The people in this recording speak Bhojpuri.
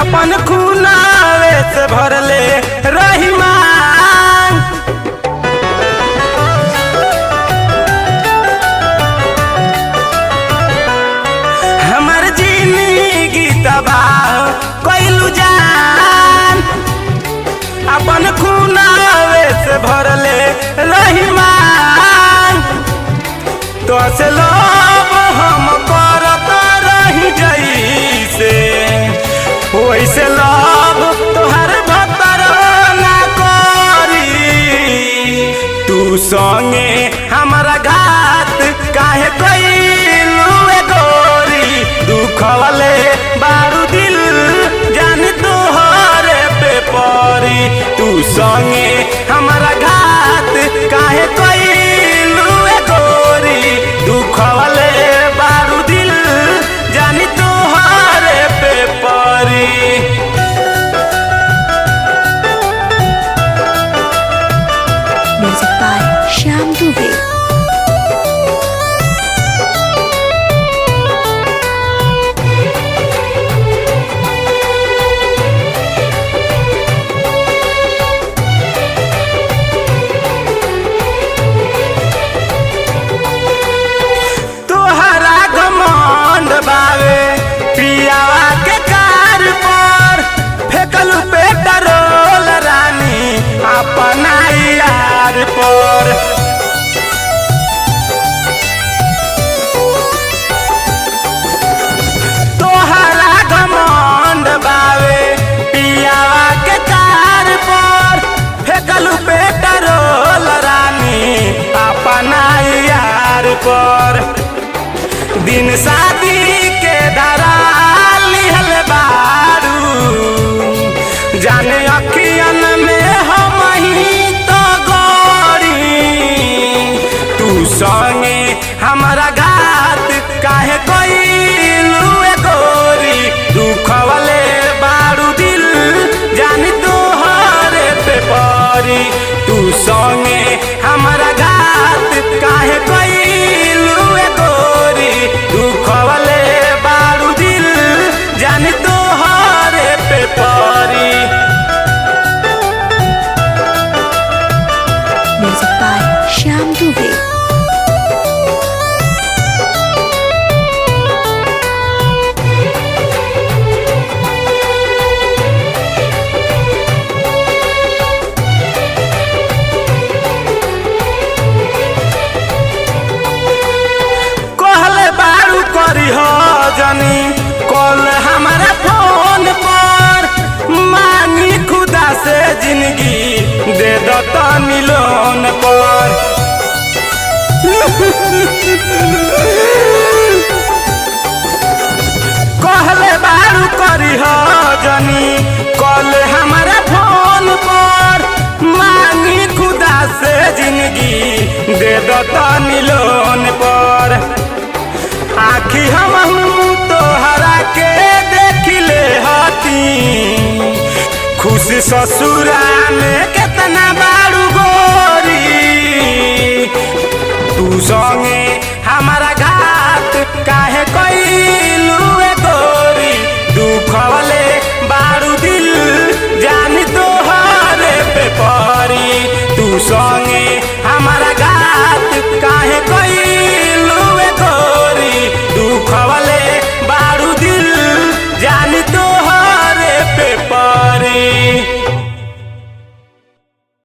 अपन खूनावे से भरले रही मांग। हमर जिंदगी तबाह कइलू जान, अपन खूनावे से भरले रही मांग। तो से लोभ हम करत रही जैसे, वैसे लोभ तोहर भतर ना करी। तू संगे हमारा घात काहे कइलू ए गोरी, दुखवले बारू दिल जान तोहरे पे परी। तू संगे हमारा घात काहे कइलू ए गोरी, दुखवले बारू दिल जानी तोहरे पे परी। Music by Shyam Dubey. तोहरा घमंड बावे पियावा के कार पर, फेकल पेट्रोल रानी अपना यार पर। तोहरा घमंड बावे पियावा के कार पर, फेकल पेट्रोल रानी अपना यार पर। दिन शादी के धरा लिहल बारू, जाने अखियन में हम ही तो गोरी। तू संगे हमारा घात काहे कइलू ए गोरी, दुखवले बारू दिल जानी तोहरे पे परी। तू संगे हमारा घात काहे कइलू ए गोरी, दुखवले बारू दिल जानी तोहरे पे परी। Music by Shyam Dubey. कहले बारू करी हो जनी कॉल हमारा फोन पर, मांगी खुदा से जिंदगी दे दो तनी लोन पर। कहले बारू करी हो जनी कॉल हमारा फोन पर, मांगी खुदा से जिंदगी दे दो तनी लोन पर। आखी हम तोहरा के देखिले हती, खुश ससुरा में केतना बारू गोरी। तू संगे हमारा